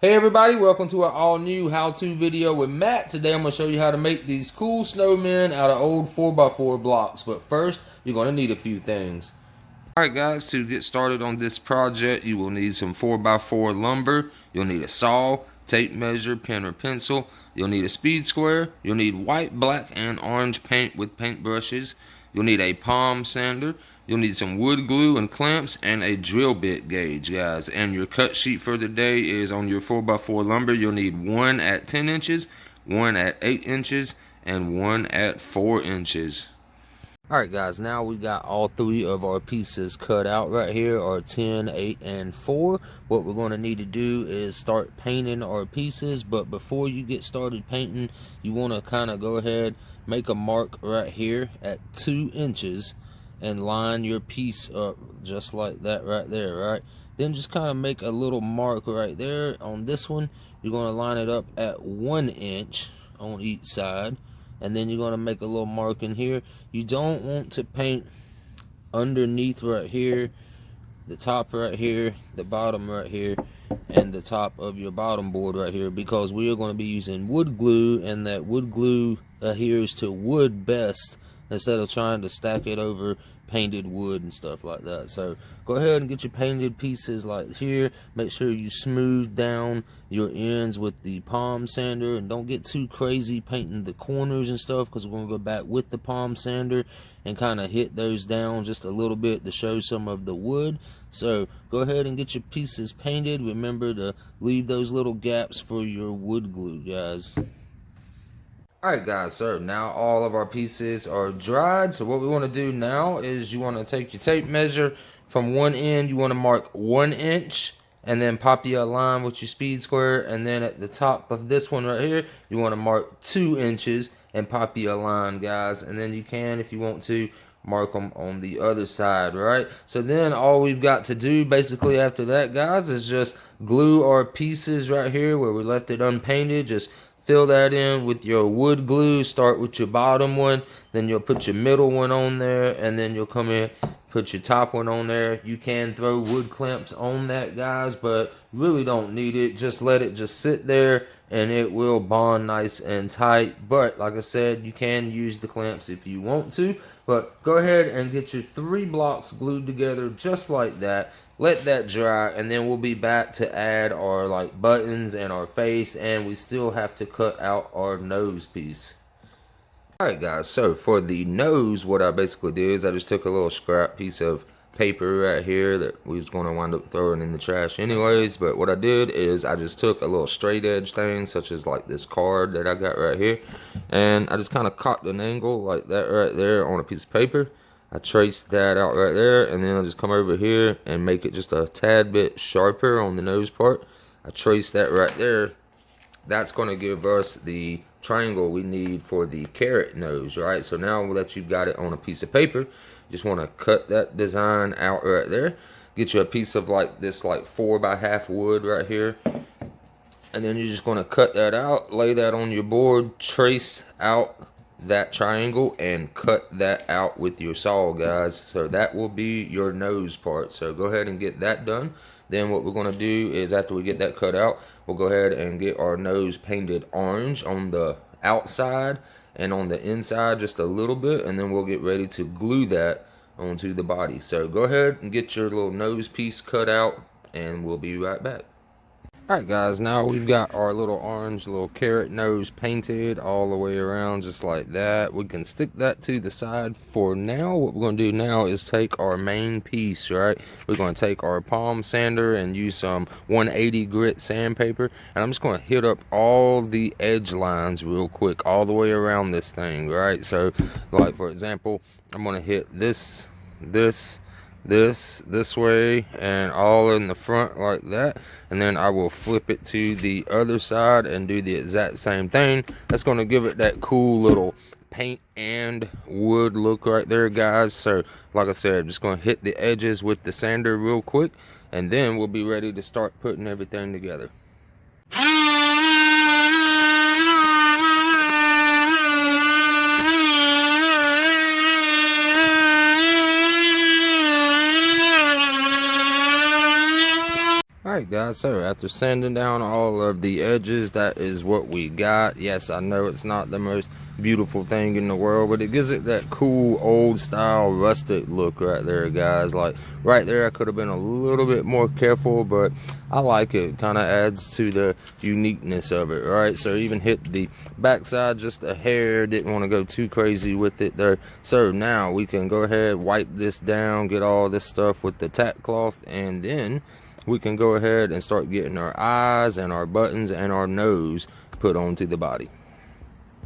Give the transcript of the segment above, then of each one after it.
Hey everybody, welcome to our all new how-to video with Matt. Today I'm going to show you how to make these cool snowmen out of old 4x4 blocks. But first, you're going to need a few things. Alright guys, to get started on this project, you will need some 4x4 lumber. You'll need a saw, tape measure, pen or pencil. You'll need a speed square. You'll need white, black, and orange paint with paint brushes. You'll need a palm sander. You'll need some wood glue and clamps and a drill bit gauge, guys. And your cut sheet for the day is on your 4x4 lumber. You'll need one at 10 inches, one at 8 inches, and one at 4 inches. Alright guys, now we got all three of our pieces cut out right here, our 10, 8, and 4. What we're going to need to do is start painting our pieces, but before you get started painting, you want to kind of go ahead, make a mark right here at 2 inches and line your piece up just like that right there, right? Then just kind of make a little mark right there. On this one, you're going to line it up at 1 inch on each side. And then you're going to make a little mark in here. You don't want to paint underneath right here, the top right here, the bottom right here, and the top of your bottom board right here, because we are going to be using wood glue, and that wood glue adheres to wood best instead of trying to stack it over painted wood and stuff like that. So go ahead and get your painted pieces like here. Make sure you smooth down your ends with the palm sander, and don't get too crazy painting the corners and stuff, because we're going to go back with the palm sander and kind of hit those down just a little bit to show some of the wood. So go ahead and get your pieces painted. Remember to leave those little gaps for your wood glue, guys. Alright guys, so now all of our pieces are dried. So what we want to do now is you want to take your tape measure from one end. You want to mark 1 inch and then pop you a line with your speed square. And then at the top of this one right here, you want to mark 2 inches and pop you a line, guys. And then you can, if you want to, mark them on the other side, right? So then all we've got to do basically after that, guys, is just glue our pieces right here where we left it unpainted. Just fill that in with your wood glue. Start with your bottom one, then you'll put your middle one on there, and then you'll come in, put your top one on there. You can throw wood clamps on that, guys, but really don't need it. Just let it just sit there and it will bond nice and tight. But like I said, you can use the clamps if you want to, but go ahead and get your 3 blocks glued together just like that. Let that dry, and then we'll be back to add our like buttons and our face, and we still have to cut out our nose piece. Alright guys, so for the nose, what I basically did is I just took a little scrap piece of paper right here that we was going to wind up throwing in the trash anyways, but what I did is I just took a little straight edge thing, such as like this card that I got right here, and I just kind of cocked an angle like that right there on a piece of paper. I traced that out right there, and then I'll just come over here and make it just a tad bit sharper on the nose part. I traced that right there. That's going to give us the triangle we need for the carrot nose, right? So now that you've got it on a piece of paper, you just want to cut that design out right there. Get you a piece of like this like 4x1/2 wood right here, and then you're just going to cut that out, lay that on your board, trace out that triangle, and cut that out with your saw, guys. So that will be your nose part. So go ahead and get that done. Then what we're going to do is after we get that cut out, we'll go ahead and get our nose painted orange on the outside and on the inside just a little bit, and then we'll get ready to glue that onto the body. So go ahead and get your little nose piece cut out, and we'll be right back. Alright guys, now we've got our little orange little carrot nose painted all the way around just like that. We can stick that to the side for now. What we're going to do now is take our main piece, right? We're going to take our palm sander and use some 180 grit sandpaper, and I'm just going to hit up all the edge lines real quick all the way around this thing, right? So like for example, I'm going to hit this way and all in the front like that, and then I will flip it to the other side and do the exact same thing. That's going to give it that cool little paint and wood look right there, guys. So like I said, I'm just going to hit the edges with the sander real quick, and then we'll be ready to start putting everything together. Alright guys, so after sanding down all of the edges, that is what we got. Yes, I know it's not the most beautiful thing in the world, but it gives it that cool old style rustic look right there, guys. Like right there, I could have been a little bit more careful, but I like it. Kind of adds to the uniqueness of it, right? So even hit the backside just a hair, didn't want to go too crazy with it there. So now we can go ahead, wipe this down, get all this stuff with the tack cloth, and then we can go ahead and start getting our eyes and our buttons and our nose put onto the body.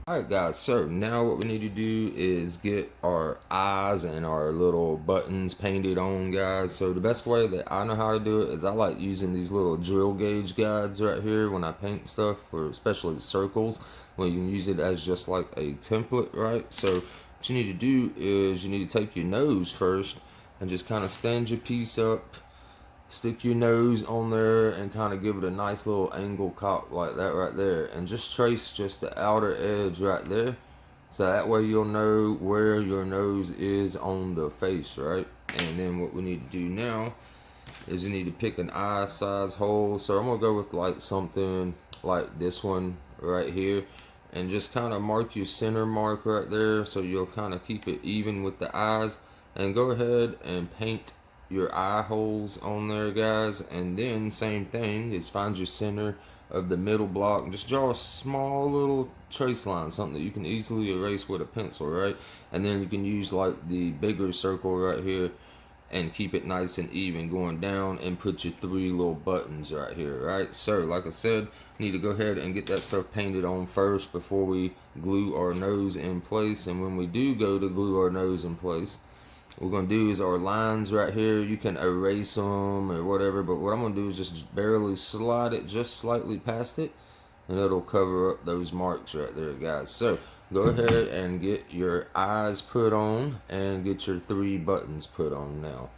Alright guys, so now what we need to do is get our eyes and our little buttons painted on, guys. So the best way that I know how to do it is I like using these little drill gauge guides right here when I paint stuff, for especially circles, where you can use it as just like a template, right? So what you need to do is you need to take your nose first and just kind of stand your piece up. Stick your nose on there and kind of give it a nice little angle cut like that right there, and just trace just the outer edge right there, so that way you'll know where your nose is on the face, right? And then what we need to do now is you need to pick an eye size hole. So I'm gonna go with like something like this one right here, and just kind of mark your center mark right there, so you'll kind of keep it even with the eyes, and go ahead and paint your eye holes on there, guys. And then same thing is find your center of the middle block and just draw a small little trace line, something that you can easily erase with a pencil, right? And then you can use like the bigger circle right here and keep it nice and even going down, and put your 3 little buttons right here, right? So like I said, need to go ahead and get that stuff painted on first before we glue our nose in place. And when we do go to glue our nose in place, what we're going to do is our lines right here, you can erase them or whatever, but what I'm going to do is just barely slide it just slightly past it, and it'll cover up those marks right there, guys. So go ahead and get your eyes put on and get your 3 buttons put on now.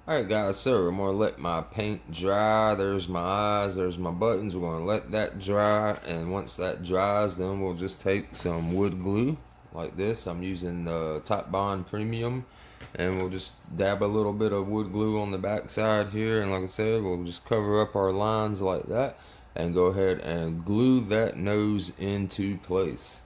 Alright guys, so I'm going to let my paint dry. There's my eyes, there's my buttons. We're going to let that dry, and once that dries, then we'll just take some wood glue like this. I'm using the Top Bond Premium, and we'll just dab a little bit of wood glue on the back side here, and like I said, we'll just cover up our lines like that and go ahead and glue that nose into place.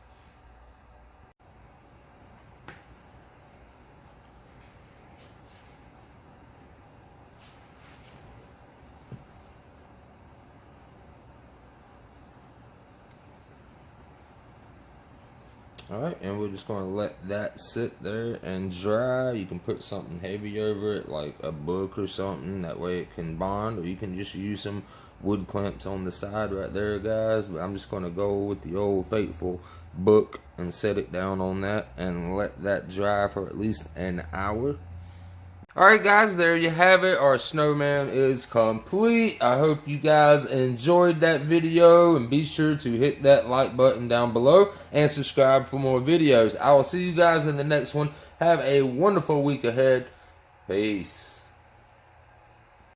Alright, and we're just going to let that sit there and dry. You can put something heavy over it, like a book or something, that way it can bond, or you can just use some wood clamps on the side right there, guys. But I'm just going to go with the old faithful book and set it down on that and let that dry for at least an hour. Alright guys, there you have it. Our snowman is complete. I hope you guys enjoyed that video, and be sure to hit that like button down below and subscribe for more videos. I will see you guys in the next one. Have a wonderful week ahead. Peace.